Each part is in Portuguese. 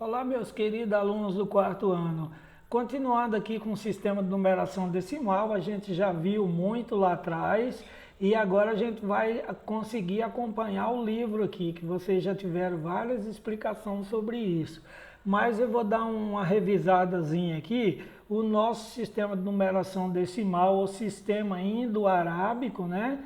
Olá, meus queridos alunos do quarto ano. Continuando aqui com o sistema de numeração decimal, a gente já viu muito lá atrás e agora a gente vai conseguir acompanhar o livro aqui, que vocês já tiveram várias explicações sobre isso. Mas eu vou dar uma revisadazinha aqui. O nosso sistema de numeração decimal, o sistema indo-arábico, né?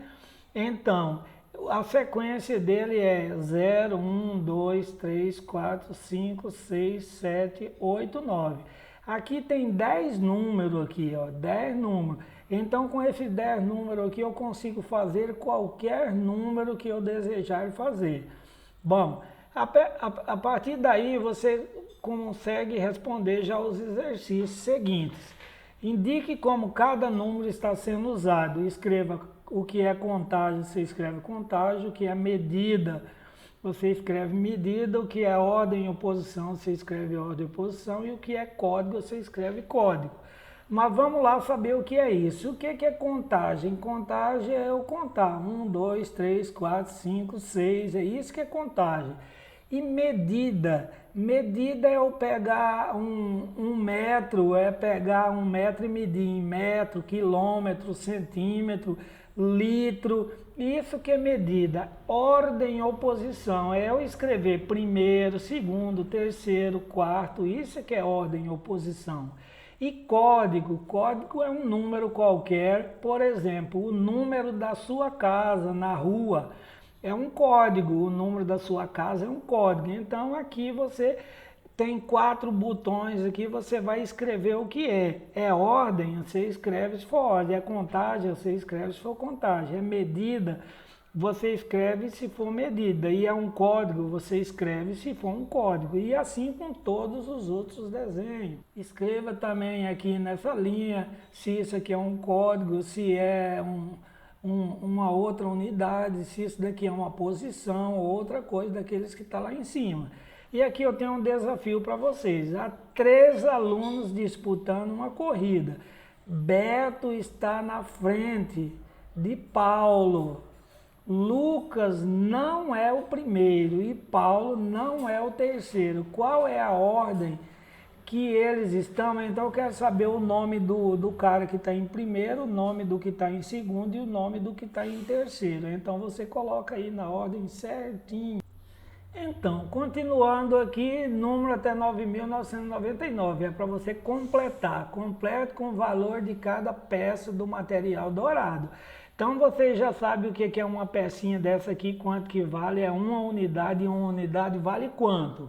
Então, a sequência dele é 0, 1, 2, 3, 4, 5, 6, 7, 8, 9. Aqui tem 10 números aqui, ó, 10 números. Então, com esses 10 números aqui, eu consigo fazer qualquer número que eu desejar fazer. Bom, a partir daí você consegue responder já os exercícios seguintes. Indique como cada número está sendo usado. Escreva o que é contagem, você escreve contagem. O que é medida, você escreve medida. O que é ordem e oposição, você escreve ordem e oposição. E o que é código, você escreve código. Mas vamos lá saber o que é isso. O que é contagem? Contagem é eu contar. 1, 2, 3, 4, 5, 6. É isso que é contagem. E medida? Medida é eu pegar um metro, é pegar um metro e medir em metro, quilômetro, centímetro, litro. Isso que é medida. Ordem ou posição é eu escrever primeiro, segundo, terceiro, quarto. Isso que é ordem ou posição. E código? Código é um número qualquer, por exemplo, o número da sua casa na rua. É um código, o número da sua casa é um código. Então aqui você tem 4 botões aqui, você vai escrever o que é. É ordem, você escreve se for ordem. É contagem, você escreve se for contagem. É medida, você escreve se for medida. E é um código, você escreve se for um código. E assim com todos os outros desenhos. Escreva também aqui nessa linha se isso aqui é um código, se é uma outra unidade, se isso daqui é uma posição ou outra coisa daqueles que está lá em cima. E aqui eu tenho um desafio para vocês. Há 3 alunos disputando uma corrida. Beto está na frente de Paulo. Lucas não é o primeiro e Paulo não é o terceiro. Qual é a ordem que eles estão? Então eu quero saber o nome do cara que está em primeiro, o nome do que está em segundo e o nome do que está em terceiro. Então você coloca aí na ordem certinho. Então, continuando aqui, número até 9.999, é para você completar, completo com o valor de cada peça do material dourado. Então você já sabe o que é uma pecinha dessa aqui, quanto que vale, é uma unidade, e uma unidade vale quanto?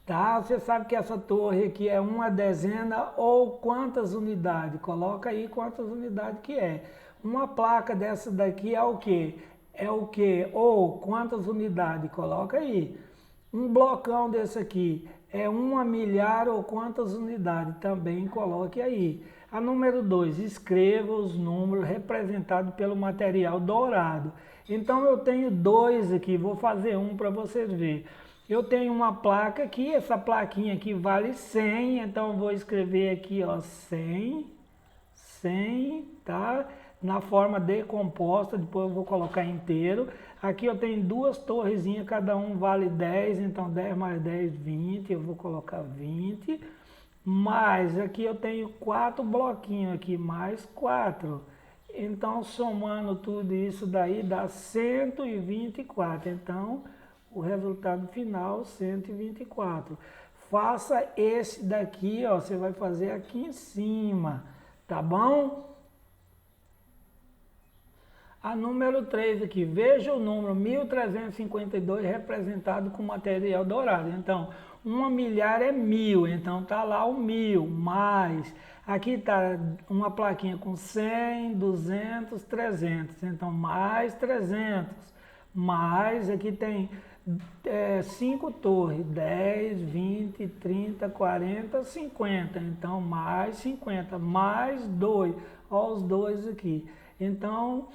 Tá? Você sabe que essa torre aqui é uma dezena ou quantas unidades? Coloca aí quantas unidades que é. Uma placa dessa daqui é o quê? É o quê? Ou quantas unidades? Coloca aí. Um blocão desse aqui é 1 milhar ou quantas unidades? Também coloque aí. A número 2, escreva os números representados pelo material dourado. Então eu tenho 2 aqui, vou fazer um para vocês verem. Eu tenho uma placa aqui, essa plaquinha aqui vale 100, então eu vou escrever aqui, ó, 100, tá? Na forma decomposta, depois eu vou colocar inteiro. Aqui eu tenho 2 torrezinhas, cada um vale 10, então 10 mais 10, 20, eu vou colocar 20. Mais aqui eu tenho 4 bloquinhos aqui, mais 4. Então somando tudo isso daí dá 124. Então o resultado final 124. Faça esse daqui, ó, você vai fazer aqui em cima, tá bom? A número 3 aqui, veja o número 1352 representado com material dourado. Então, 1 milhar é 1000, então tá lá o 1000, mais, aqui tá uma plaquinha com 100, 200, 300, então mais 300, mais, aqui tem 5 torres, 10, 20, 30, 40, 50, então mais 50, mais 2, olha os 2 aqui. Então,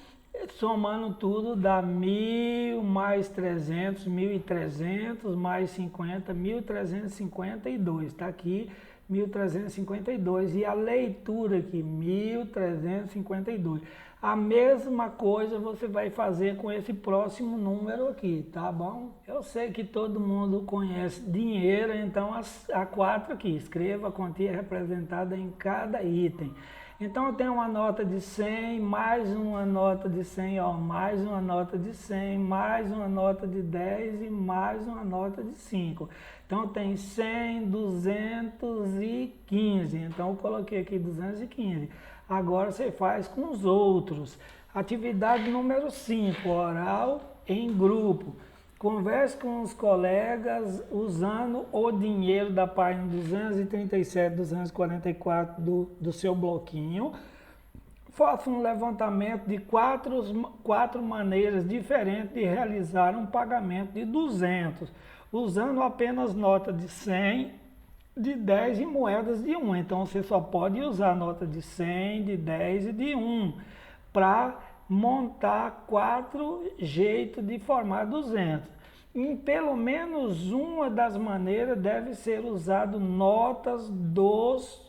somando tudo dá 1000 mais 300, 1.300 mais 50, 1.352. Está aqui 1352. E a leitura aqui, 1352. A mesma coisa você vai fazer com esse próximo número aqui, tá bom? Eu sei que todo mundo conhece dinheiro, então a 4 aqui, escreva a quantia representada em cada item. Então eu tenho uma nota de 100, mais uma nota de 100, ó, mais uma nota de 100, mais uma nota de 10 e mais uma nota de 5. Então tem 100, 215, então eu coloquei aqui 215. Agora você faz com os outros. Atividade número 5, oral em grupo. Converse com os colegas usando o dinheiro da página 237, 244 do seu bloquinho. Faça um levantamento de quatro maneiras diferentes de realizar um pagamento de 200, usando apenas nota de 100, de 10 e moedas de 1. Então você só pode usar nota de 100, de 10 e de 1 para montar 4 jeitos de formar 200. Em pelo menos uma das maneiras deve ser usado notas dos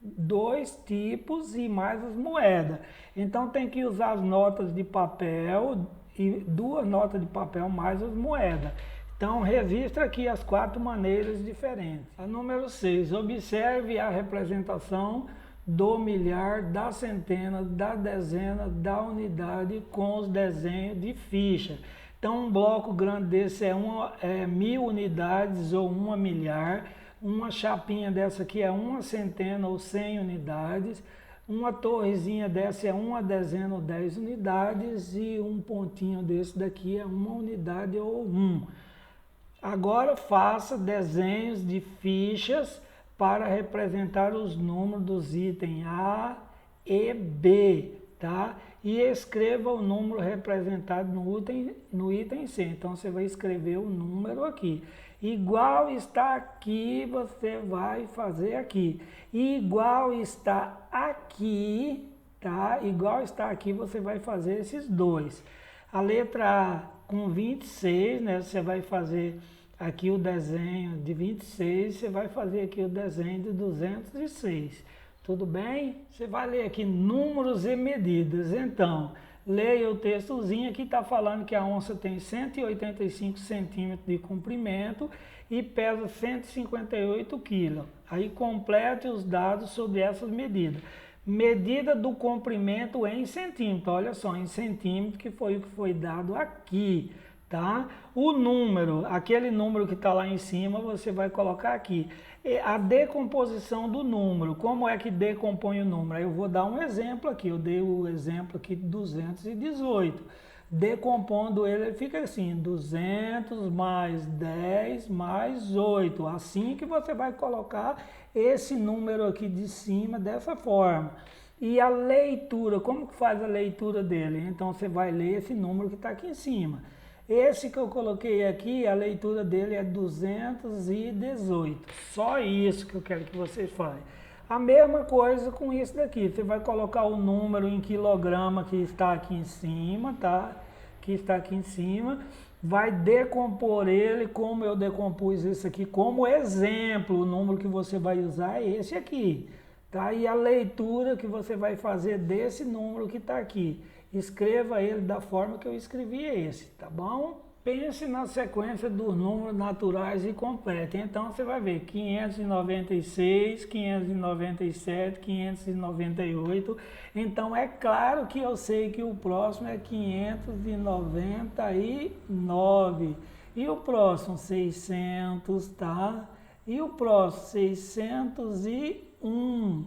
dois tipos e mais as moedas. Então tem que usar as notas de papel e 2 notas de papel mais as moedas. Então registra aqui as 4 maneiras diferentes. A número 6, observe a representação do milhar, da centena, da dezena, da unidade com os desenhos de ficha. Então um bloco grande desse é 1000 unidades ou 1 milhar. Uma chapinha dessa aqui é 1 centena ou 100 unidades. Uma torrezinha dessa é 1 dezena ou 10 unidades. E um pontinho desse daqui é 1 unidade ou 1. Agora faça desenhos de fichas para representar os números dos itens A e B, tá? E escreva o número representado no item C. Então você vai escrever o número aqui. Igual está aqui, você vai fazer aqui. E igual está aqui, tá? Igual está aqui, você vai fazer esses dois. A letra A com 26, né? Você vai fazer aqui o desenho de 26, você vai fazer aqui o desenho de 206. Tudo bem? Você vai ler aqui números e medidas. Então, leia o textozinho que está falando que a onça tem 185 centímetros de comprimento e pesa 158 quilos. Aí complete os dados sobre essas medidas. Medida do comprimento em centímetro. Olha só, em centímetro, que foi o que foi dado aqui. Tá? O número, aquele número que está lá em cima, você vai colocar aqui. E a decomposição do número, como é que decompõe o número? Eu vou dar um exemplo aqui, eu dei o exemplo aqui de 218. Decompondo ele fica assim, 200 mais 10 mais 8. Assim que você vai colocar esse número aqui de cima dessa forma. E a leitura, como que faz a leitura dele? Então você vai ler esse número que está aqui em cima. Esse que eu coloquei aqui, a leitura dele é 218. Só isso que eu quero que vocês façam. A mesma coisa com isso daqui. Você vai colocar o número em quilograma que está aqui em cima, tá? Que está aqui em cima. Vai decompor ele como eu decompus esse aqui como exemplo. O número que você vai usar é esse aqui, tá? E a leitura que você vai fazer desse número que está aqui. Escreva ele da forma que eu escrevi esse, tá bom? Pense na sequência dos números naturais e complete. Então você vai ver 596, 597, 598. Então é claro que eu sei que o próximo é 599. E o próximo 600, tá? E o próximo 601.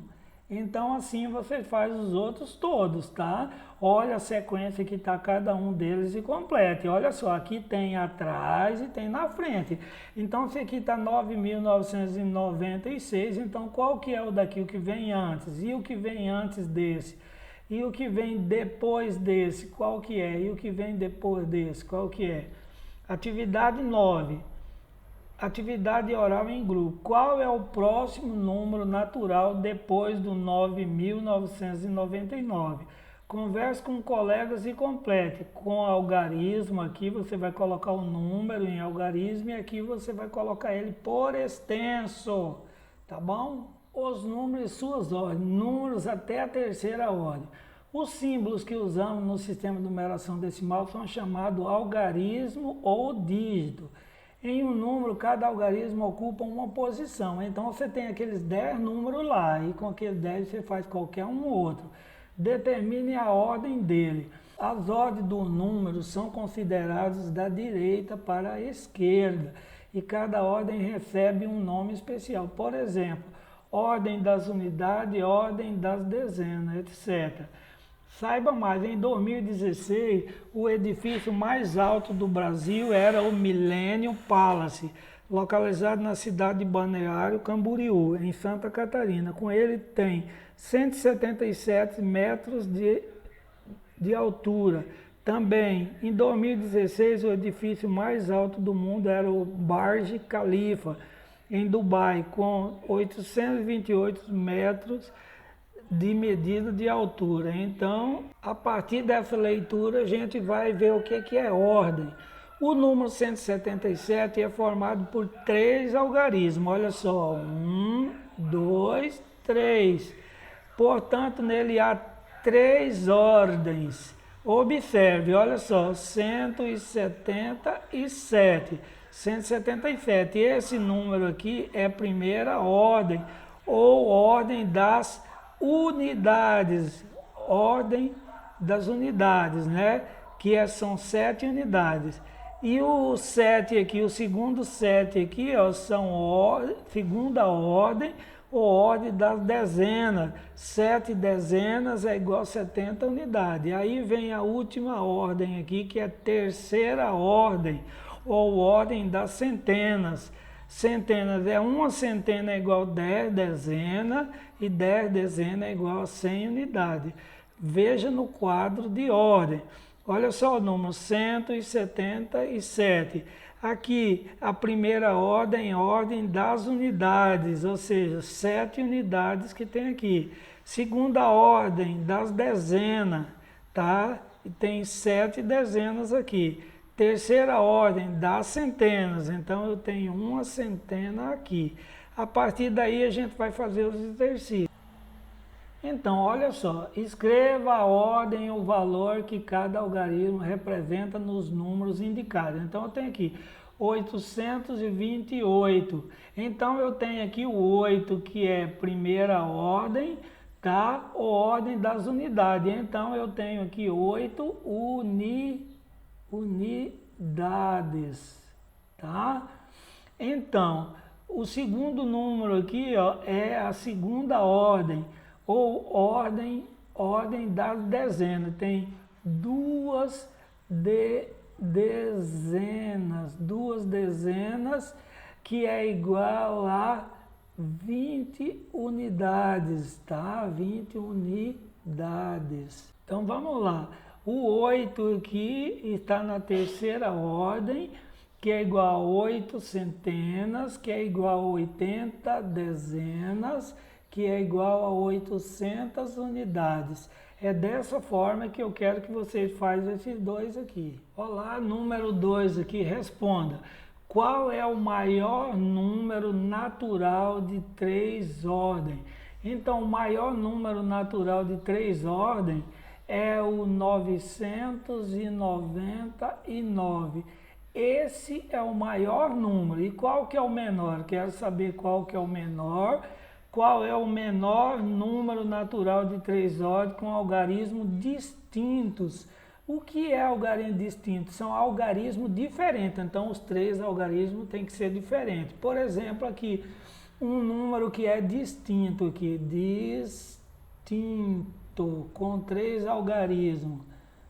Então assim você faz os outros todos, tá? Olha a sequência que está cada um deles e complete. Olha só, aqui tem atrás e tem na frente. Então se aqui está 9.996, então qual que é o daqui, o que vem antes? E o que vem antes desse? E o que vem depois desse, qual que é? E o que vem depois desse, qual que é? Atividade 9. Atividade oral em grupo. Qual é o próximo número natural depois do 9.999? Converse com colegas e complete. Com algarismo, aqui você vai colocar o número em algarismo e aqui você vai colocar ele por extenso. tá bom? Os números e suas ordens, números até a terceira ordem. Os símbolos que usamos no sistema de numeração decimal são chamados algarismo ou dígito. Em um número, cada algarismo ocupa uma posição. Então você tem aqueles 10 números lá e com aqueles 10 você faz qualquer um ou outro. Determine a ordem dele. As ordens do número são consideradas da direita para a esquerda e cada ordem recebe um nome especial. Por exemplo, ordem das unidades, ordem das dezenas, etc. Saiba mais, em 2016, o edifício mais alto do Brasil era o Millennium Palace, localizado na cidade de Balneário Camboriú, em Santa Catarina. Com ele tem 177 metros de altura. Também, em 2016, o edifício mais alto do mundo era o Burj Khalifa, em Dubai, com 828 metros de medida de altura. Então, a partir dessa leitura, a gente vai ver o que é ordem. O número 177 é formado por 3 algarismos. Olha só, 1, 2, 3. Portanto, nele há 3 ordens. Observe, olha só, 177. 177. Esse número aqui é primeira ordem, ou ordem das unidades, ordem das unidades, né? São 7 unidades. E o 7 aqui, o segundo 7 aqui, ó, são segunda ordem ou ordem das dezenas. 7 dezenas é igual a 70 unidades. Aí vem a última ordem aqui, que é terceira ordem ou ordem das centenas. Centenas é uma centena é igual a 10 dezenas e 10 dezenas é igual a 100 unidades. Veja no quadro de ordem. Olha só o número 177. Aqui a primeira ordem, ordem das unidades, ou seja, 7 unidades que tem aqui. Segunda ordem das dezenas, tá? E tem 7 dezenas aqui. Terceira ordem das centenas, então eu tenho uma centena aqui. A partir daí a gente vai fazer os exercícios. Então, olha só, escreva a ordem e o valor que cada algarismo representa nos números indicados. Então eu tenho aqui 828. Então eu tenho aqui o 8, que é primeira ordem, tá? Ou ordem das unidades. Então eu tenho aqui 8 unidades, tá? Então, o segundo número aqui, ó, é a segunda ordem, ou ordem das dezenas. Tem duas dezenas, que é igual a 20 unidades, tá? 20 unidades. Então, vamos lá. O 8 aqui está na terceira ordem, que é igual a 8 centenas, que é igual a 80 dezenas, que é igual a 800 unidades. É dessa forma que eu quero que vocês façam esses dois aqui. Olá, número 2 aqui, responda. Qual é o maior número natural de 3 ordens? Então, o maior número natural de 3 ordens é o 999. Esse é o maior número. E qual que é o menor? Quero saber qual que é o menor. Qual é o menor número natural de 3 ordens com algarismos distintos? O que é algarismo distinto? São algarismos diferentes. Então, os 3 algarismos têm que ser diferentes. Por exemplo, aqui, um número que é distinto aqui. Distinto, com 3 algarismos.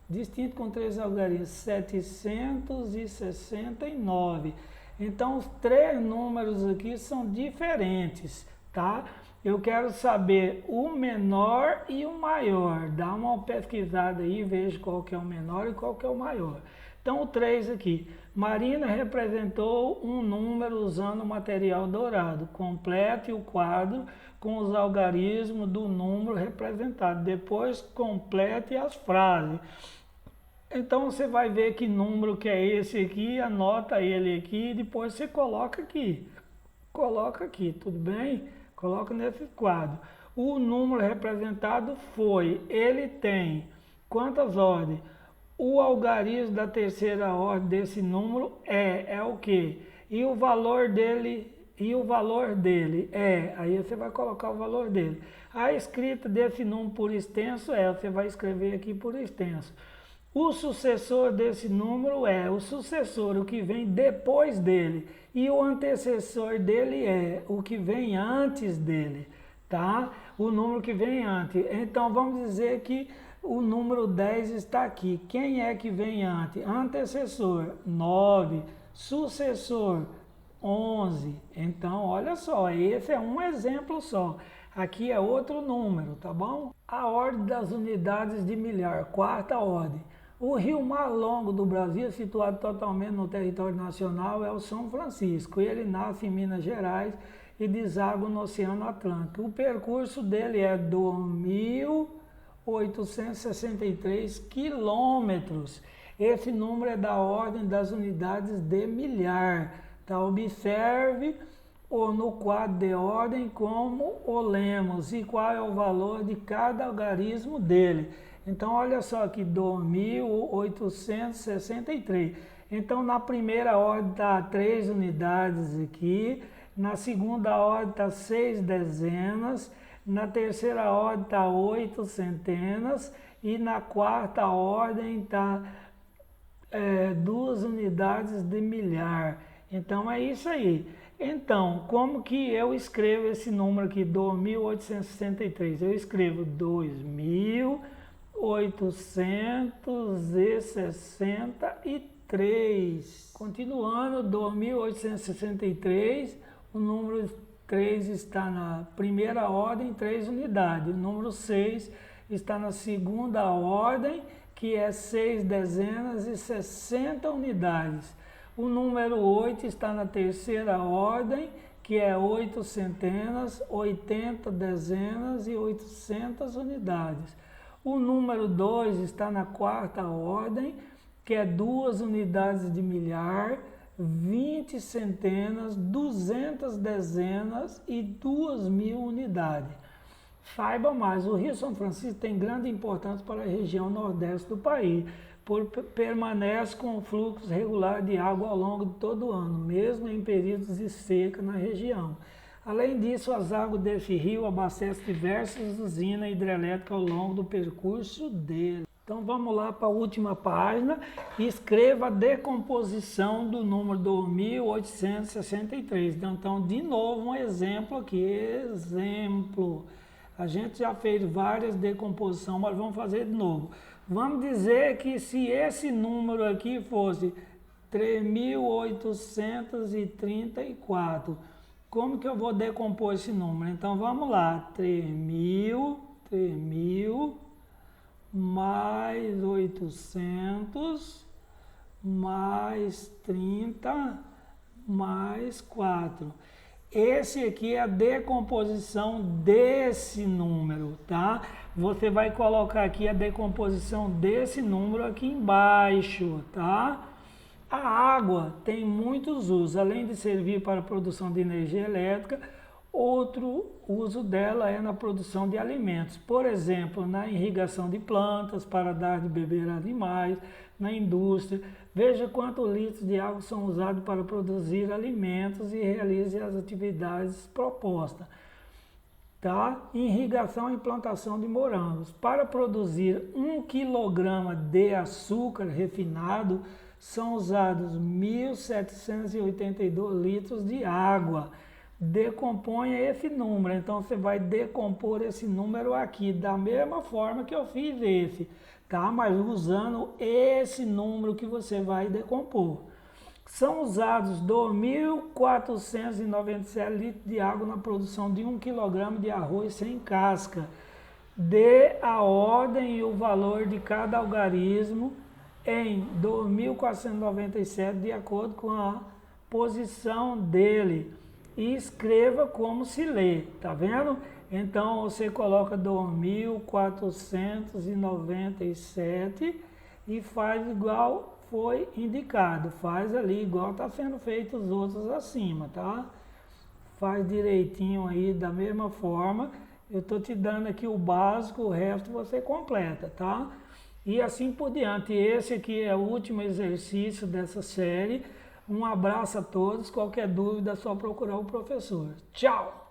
Distinto com 3 algarismos, 769. Então, os 3 números aqui são diferentes, tá? Eu quero saber o menor e o maior. Dá uma pesquisada aí, veja qual que é o menor e qual que é o maior. Então, o 3 aqui. Marina representou um número usando material dourado. Complete o quadro com os algarismos do número representado. Depois, complete as frases. Então você vai ver que número que é esse aqui, anota ele aqui e depois você coloca aqui. Coloca aqui, tudo bem? Coloca nesse quadro. O número representado foi, ele tem quantas ordens? O algarismo da terceira ordem desse número é o quê? E o valor dele aí você vai colocar o valor dele. A escrita desse número por extenso você vai escrever aqui por extenso. O sucessor desse número o sucessor, o que vem depois dele. E o antecessor dele o que vem antes dele, tá? O número que vem antes. Então vamos dizer que o número 10 está aqui. Quem é que vem antes? Antecessor, 9. Sucessor, 11. Então, olha só, esse é um exemplo só. Aqui é outro número, tá bom? A ordem das unidades de milhar, quarta ordem. O rio mais longo do Brasil, situado totalmente no território nacional, é o São Francisco. Ele nasce em Minas Gerais e deságua no Oceano Atlântico. O percurso dele é 2.863 quilômetros. Esse número é da ordem das unidades de milhar. Tá? Observe no quadro de ordem como o lemos e qual é o valor de cada algarismo dele. Então, olha só aqui, 2.863. Então, na primeira ordem está 3 unidades aqui, na segunda ordem está 6 dezenas, na terceira ordem está 8 centenas e na quarta ordem está 2 unidades de milhar. Então, é isso aí. Então, como que eu escrevo esse número aqui, 2.863? Eu escrevo 2.863. Continuando, 2.863, o número 3 está na primeira ordem, 3 unidades. O número 6 está na segunda ordem, que é 6 dezenas e 60 unidades. O número 8 está na terceira ordem, que é 8 centenas, 80 dezenas e 800 unidades. O número 2 está na quarta ordem, que é 2 unidades de milhar, 20 centenas, 200 dezenas e 2.000 unidades. Saiba mais, o Rio São Francisco tem grande importância para a região nordeste do país, permanece com fluxos regulares de água ao longo de todo o ano, mesmo em períodos de seca na região. Além disso, as águas desse rio abastecem diversas usinas hidrelétricas ao longo do percurso dele. Então vamos lá para a última página e escreva a decomposição do número 2.863. Então, de novo, um exemplo aqui, exemplo. A gente já fez várias decomposições, mas vamos fazer de novo. Vamos dizer que se esse número aqui fosse 3.834, como que eu vou decompor esse número? Então vamos lá, 3.000 mais 800 mais 30 mais 4. Esse aqui é a decomposição desse número, tá? Você vai colocar aqui a decomposição desse número aqui embaixo, tá? A água tem muitos usos, além de servir para a produção de energia elétrica, outro uso dela é na produção de alimentos. Por exemplo, na irrigação de plantas, para dar de beber a animais, na indústria. Veja quantos litros de água são usados para produzir alimentos e realize as atividades propostas. Tá? Irrigação e plantação de morangos. Para produzir 1 kg de açúcar refinado, são usados 1.782 litros de água. Decomponha esse número, então você vai decompor esse número aqui, da mesma forma que eu fiz esse, tá? Mas usando esse número que você vai decompor. São usados 2.497 litros de água na produção de 1 kg de arroz sem casca. Dê a ordem e o valor de cada algarismo em 2.497 de acordo com a posição dele. E escreva como se lê, tá vendo? Então você coloca 2.497 e faz igual foi indicado. Faz ali igual está sendo feito os outros acima, tá? faz direitinho aí da mesma forma. Eu estou te dando aqui o básico, o resto você completa, tá? E assim por diante. Esse aqui é o último exercício dessa série. Um abraço a todos. Qualquer dúvida é só procurar o professor. Tchau!